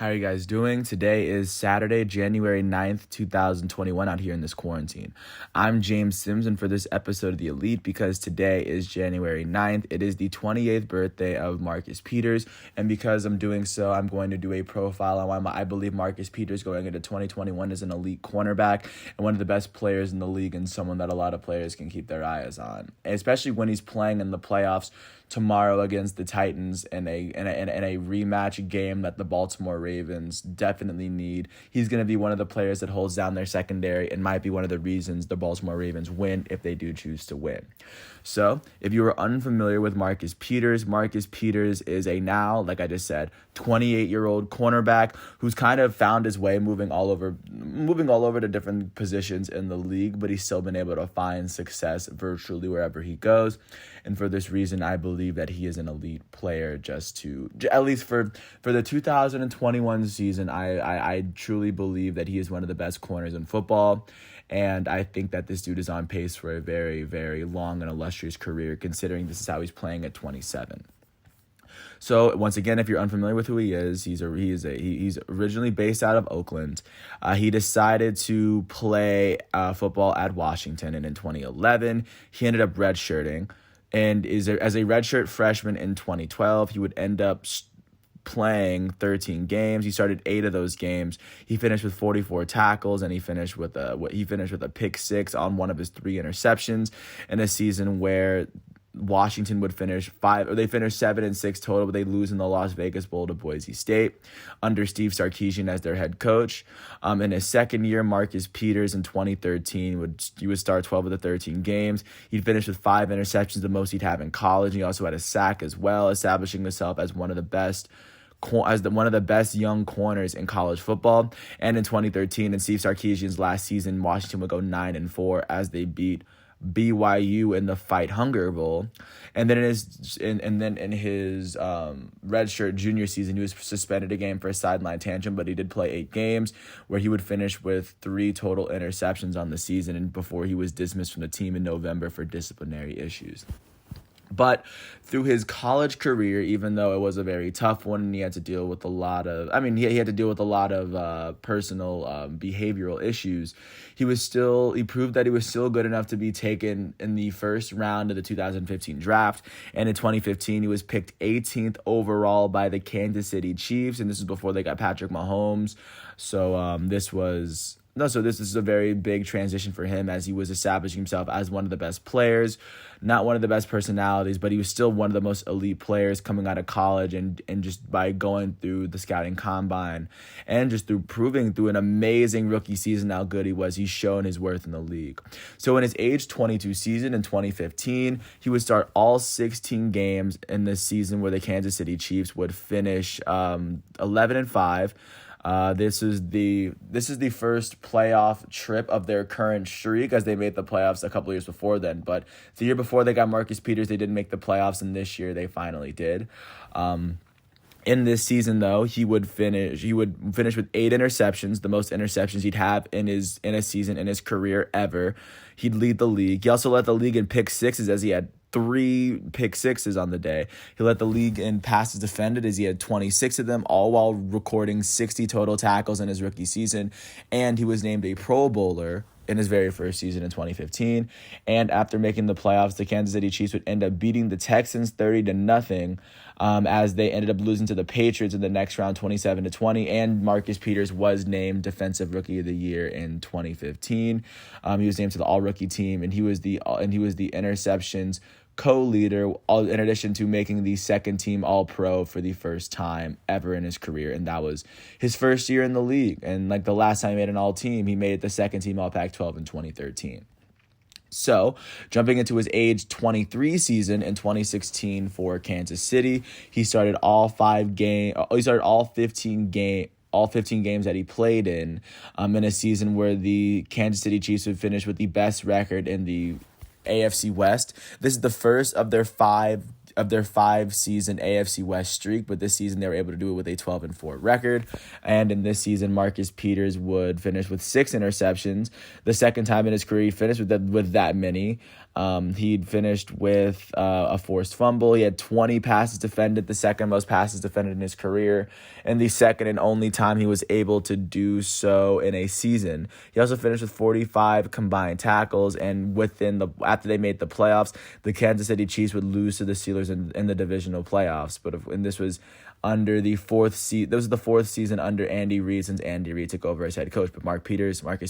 How are you guys doing? Today is Saturday, January 9th, 2021, out here in this quarantine. I'm James Sims, and for this episode of The Elite, because today is January 9th, it is the 28th birthday of Marcus Peters, and because I'm doing so, I'm going to do a profile on why I believe Marcus Peters going into 2021 is an elite cornerback and one of the best players in the league and someone that a lot of players can keep their eyes on, especially when he's playing in the playoffs tomorrow against the Titans in a rematch game that the Baltimore Ravens definitely need. He's going to be one of the players that holds down their secondary and might be one of the reasons the Baltimore Ravens win if they do choose to win. So, if you are unfamiliar with Marcus Peters is a now, like I just said, 28-year-old cornerback who's kind of found his way moving all over to different positions in the league, but he's still been able to find success virtually wherever he goes. And for this reason, I believe that he is an elite player at least for the 2021 season. I truly believe that he is one of the best corners in football. And I think that this dude is on pace for a very, very long and illustrious career, considering this is how he's playing at 27. So once again, if you're unfamiliar with who he is, he's originally based out of Oakland. He decided to play football at Washington, and in 2011, he ended up redshirting. And as a redshirt freshman in 2012, he would end up playing 13 games. He started 8 of those games. He finished with 44 tackles, and he finished with a pick 6 on one of his 3 interceptions in a season where Washington would finish 7-6 total, but they lose in the Las Vegas Bowl to Boise State under Steve Sarkisian as their head coach. In his second year, Marcus Peters in 2013 would start 12 of the 13 games. He'd finish with 5 interceptions, the most he'd have in college. He also had a sack as well, establishing himself as one of the best young corners in college football. And in 2013, in Steve Sarkisian's last season, Washington would go 9-4 as they beat BYU in the Fight Hunger Bowl. And then in his redshirt junior season, he was suspended a game for a sideline tantrum, but he did play 8 games where he would finish with 3 total interceptions on the season, and before he was dismissed from the team in November for disciplinary issues. But through his college career, even though it was a very tough one, and he had to deal with a lot of personal behavioral issues, he proved that he was still good enough to be taken in the first round of the 2015 draft. And in 2015, he was picked 18th overall by the Kansas City Chiefs, and this is before they got Patrick Mahomes. So this is a very big transition for him, as he was establishing himself as one of the best players, not one of the best personalities, but he was still one of the most elite players coming out of college, and just by going through the scouting combine and just through proving through an amazing rookie season how good he was, he's shown his worth in the league. So in his age 22 season in 2015, he would start all 16 games in this season where the Kansas City Chiefs would finish 11-5. This is the first playoff trip of their current streak, as they made the playoffs a couple years before then. But the year before they got Marcus Peters, they didn't make the playoffs, and this year they finally did. In this season, though, he would finish with 8 interceptions, the most interceptions he'd have in a season in his career ever. He'd lead the league. He also led the league in pick 6s, as he had 3 pick 6s on the day. He led the league in passes defended, as he had 26 of them, all while recording 60 total tackles in his rookie season. And he was named a Pro Bowler in his very first season in 2015. And after making the playoffs, the Kansas City Chiefs would end up beating the Texans 30-0, as they ended up losing to the Patriots in the next round 27-20. And Marcus Peters was named Defensive Rookie of the Year in 2015. He was named to the All-Rookie team, and he was the interceptions co-leader, in addition to making the second team All-Pro for the first time ever in his career. And that was his first year in the league. And like the last time he made an All-Team, he made it the second team All-Pac-12 in 2013. So, jumping into his age 23 season in 2016 for Kansas City, he started all 15 games that he played in a season where the Kansas City Chiefs would finish with the best record in the AFC West. This is the first of their 5 season AFC West streak, but this season they were able to do it with a 12-4 record. And in this season, Marcus Peters would finish with 6 interceptions. The second time in his career he finished with that many. He'd finished with a forced fumble. He had 20 passes defended, the second most passes defended in his career, and the second and only time he was able to do so in a season. He also finished with 45 combined tackles, and after they made the playoffs, the Kansas City Chiefs would lose to the Steelers in the divisional playoffs. And this was under the fourth season. This was the fourth season under Andy Reid, since Andy Reid took over as head coach. But Marcus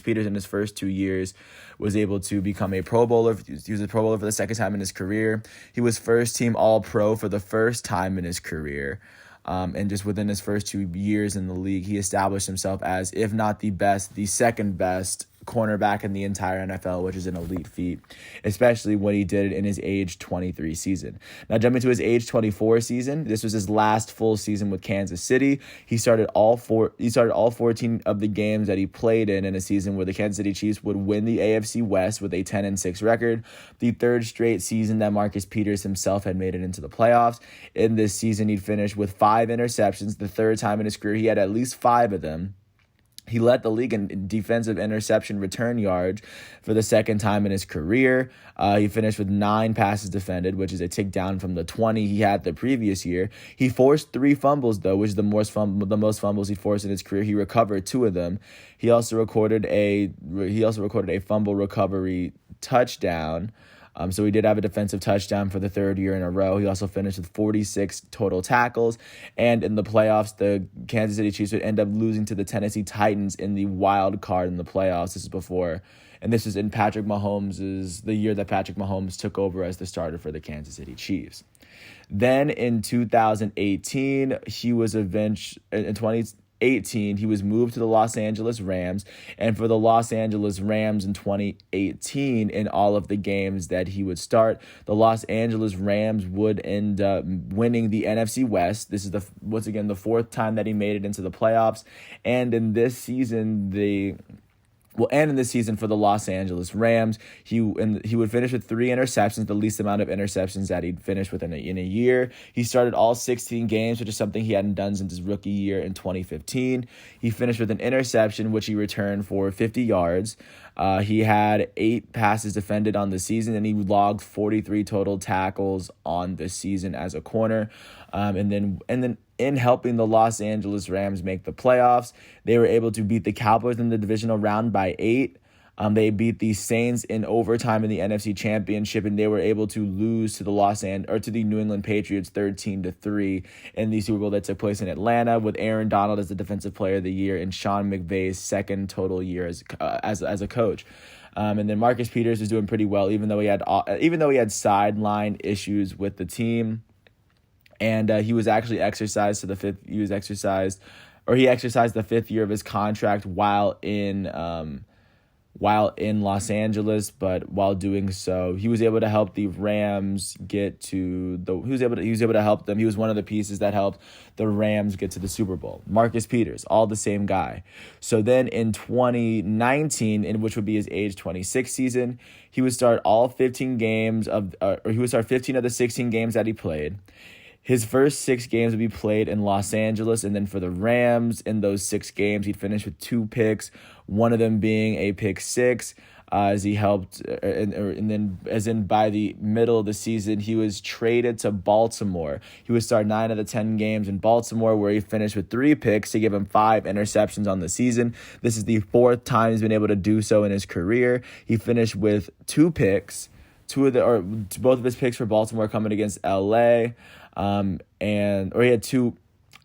Peters, in his first 2 years, was able to become a Pro Bowler. He was a Pro Bowler for the second time in his career. He was first team All-Pro for the first time in his career. And just within his first 2 years in the league, he established himself as, if not the best, the second best cornerback in the entire NFL, which is an elite feat, especially when he did it in his age 23 season. Now, jumping to his age 24 season, this was his last full season with Kansas City. He started all 14 of the games that he played in a season where the Kansas City Chiefs would win the AFC West with a 10-6 record, the third straight season that Marcus Peters himself had made it into the playoffs. In this season, he'd finished with 5 interceptions, the third time in his career he had at least 5 of them. He led the league in defensive interception return yards for the second time in his career. He finished with 9 passes defended, which is a tick down from the 20 he had the previous year. He forced 3 fumbles, though, which is the most fumbles he forced in his career. He recovered 2 of them. He also recorded a fumble recovery touchdown. So he did have a defensive touchdown for the third year in a row. He also finished with 46 total tackles. And in the playoffs, the Kansas City Chiefs would end up losing to the Tennessee Titans in the wild card in the playoffs. This was in the year that Patrick Mahomes took over as the starter for the Kansas City Chiefs. Then in 2018, he was he was moved to the Los Angeles Rams, and for the Los Angeles Rams in 2018, in all of the games that he would start, the Los Angeles Rams would end up winning the NFC West. This is once again the 4th time that he made it into the playoffs, and in this season for the Los Angeles Rams, he would finish with 3 interceptions, the least amount of interceptions that he'd finished with in a year. He started all 16 games, which is something he hadn't done since his rookie year in 2015. He finished with an interception, which he returned for 50 yards. He had 8 passes defended on the season, and he logged 43 total tackles on the season as a corner. And then in helping the Los Angeles Rams make the playoffs, they were able to beat the Cowboys in the divisional round by 8. They beat the Saints in overtime in the NFC Championship, and they were able to lose to the New England Patriots 13-3 in the Super Bowl that took place in Atlanta, with Aaron Donald as the Defensive Player of the Year and Sean McVay's second total year as a coach. And then Marcus Peters is doing pretty well, even though he had sideline issues with the team. And he was actually exercised to the 5th. He exercised the 5th year of his contract while in Los Angeles. But while doing so, he was able to help the Rams get to the. He was able to help them. He was one of the pieces that helped the Rams get to the Super Bowl. Marcus Peters, all the same guy. So then in 2019, which would be his age 26 season, he would start all 15 games he would start 15 of the 16 games that he played. His first 6 games would be played in Los Angeles, and then for the Rams, in those 6 games, he'd finish with 2 picks, one of them being a pick 6, as he helped, and then as in by the middle of the season, he was traded to Baltimore. He would start 9 out of 10 games in Baltimore, where he finished with 3 picks to give him 5 interceptions on the season. This is the 4th time he's been able to do so in his career. He finished with 2 picks, both of his picks for Baltimore coming against LA. He had 2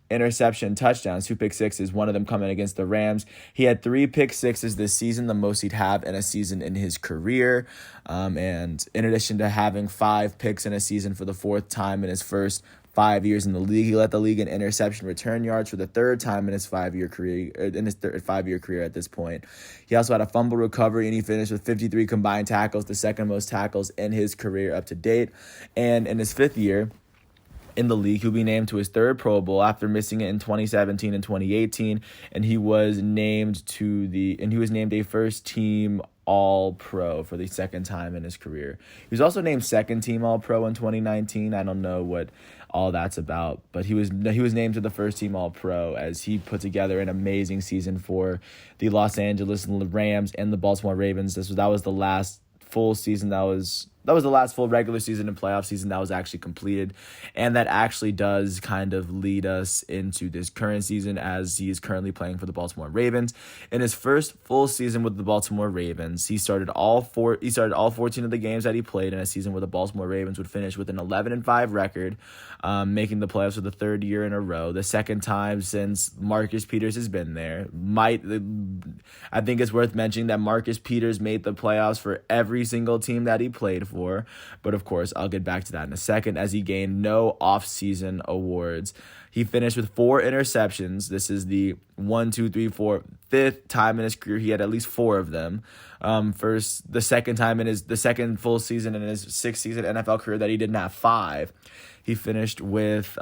interception touchdowns, 2 pick sixes, one of them coming against the Rams. He had 3 pick sixes this season, the most he'd have in a season in his career. And in addition to having 5 picks in a season for the 4th time in his first 5 years in the league, he led the league in interception return yards for the 3rd time in his 5-year career. At this point, he also had a fumble recovery, and he finished with 53 combined tackles, the second most tackles in his career up to date. And in his 5th year in the league, he'll be named to his 3rd Pro Bowl after missing it in 2017 and 2018, and he was named a first team All-Pro for the 2nd time in his career. He was also named 2nd team All-Pro in 2019. I don't know what all that's about, but he was named to the 1st team All-Pro as he put together an amazing season for the Los Angeles Rams and the Baltimore Ravens. That was the last full season that the last full regular season and playoff season that was actually completed, and that actually does kind of lead us into this current season as he is currently playing for the Baltimore Ravens. In his first full season with the Baltimore Ravens, he started all 14 of the games that he played in a season where the Baltimore Ravens would finish with an 11-5 record, making the playoffs for the third year in a row, the second time since Marcus Peters has been there. I think it's worth mentioning that Marcus Peters made the playoffs for every single team that he played for, but of course, I'll get back to that in a second, as he gained no offseason awards. He finished with 4 interceptions. This is the 5th time in his career he had at least 4 of them. The second full season in his 6th season NFL career that he didn't have 5. He finished with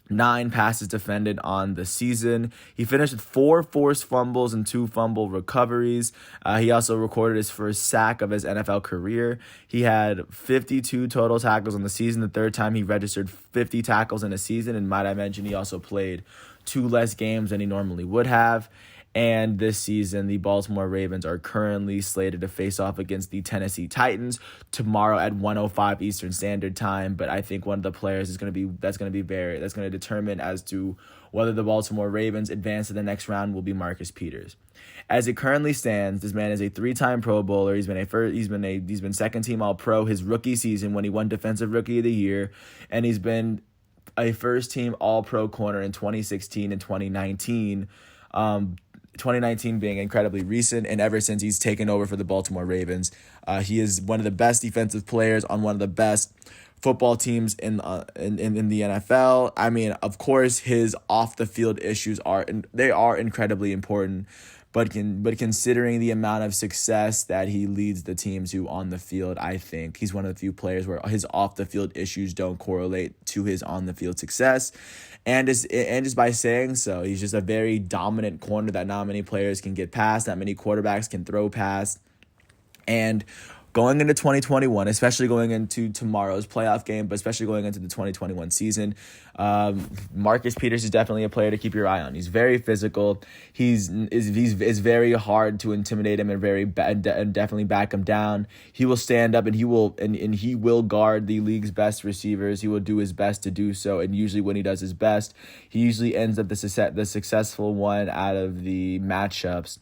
9 passes defended on the season. He finished with 4 forced fumbles and 2 fumble recoveries. He also recorded his first sack of his NFL career. He had 52 total tackles on the season, the third time he registered 50 tackles in a season. And might I mention, he also played 2 less games than he normally would have. And this season, the Baltimore Ravens are currently slated to face off against the Tennessee Titans tomorrow at 1:05 Eastern Standard Time. But I think one of the players that's going to determine as to whether the Baltimore Ravens advance to the next round will be Marcus Peters. As it currently stands, this man is a 3-time Pro Bowler. He's been second team All Pro his rookie season when he won Defensive Rookie of the Year, and he's been a first team All Pro corner in 2016 and 2019. 2019 being incredibly recent, and ever since he's taken over for the Baltimore Ravens, he is one of the best defensive players on one of the best football teams in the NFL. I mean, of course, his off the field issues are incredibly important, but considering the amount of success that he leads the team to on the field, I think he's one of the few players where his off the field issues don't correlate to his on the field success. And just by saying so, he's just a very dominant corner that not many players can get past, not many quarterbacks can throw past. And going into 2021, especially going into tomorrow's playoff game, but especially going into the 2021 season, Marcus Peters is definitely a player to keep your eye on. He's very physical. He's very hard to intimidate him and definitely back him down. He will stand up and he will guard the league's best receivers. He will do his best to do so, and usually when he does his best, he usually ends up the successful one out of the matchups.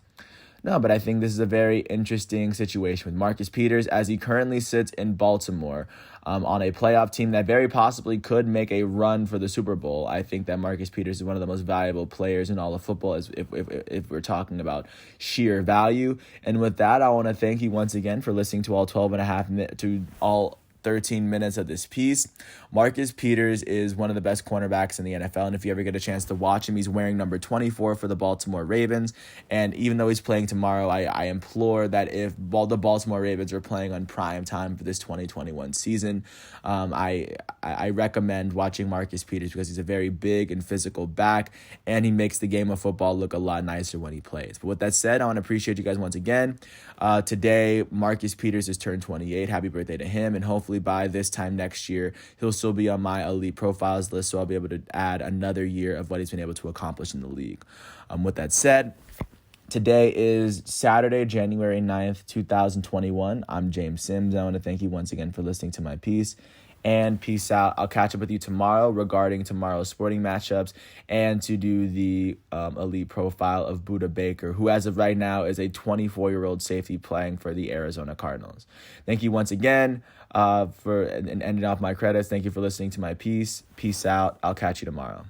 No, but I think this is a very interesting situation with Marcus Peters as he currently sits in Baltimore on a playoff team that very possibly could make a run for the Super Bowl. I think that Marcus Peters is one of the most valuable players in all of football if we're talking about sheer value. And with that, I want to thank you once again for listening to all 13 minutes of this piece. Marcus Peters is one of the best cornerbacks in the NFL, and if you ever get a chance to watch him, he's wearing number 24 for the Baltimore Ravens. And even though he's playing tomorrow, I implore that if the Baltimore Ravens are playing on prime time for this 2021 season, I recommend watching Marcus Peters because he's a very big and physical back, and he makes the game of football look a lot nicer when he plays. But with that said, I want to appreciate you guys once again. Today, Marcus Peters has turned 28. Happy birthday to him, and hopefully by this time next year, he'll still be on my elite profiles list, so I'll be able to add another year of what he's been able to accomplish in the league. With that said, today is Saturday, January 9th, 2021. I'm James Sims. I want to thank you once again for listening to my piece. And peace out. I'll catch up with you tomorrow regarding tomorrow's sporting matchups and to do the elite profile of Budda Baker, who as of right now is a 24-year-old safety playing for the Arizona Cardinals. Thank you once again for ending off my credits. Thank you for listening to my piece. Peace out. I'll catch you tomorrow.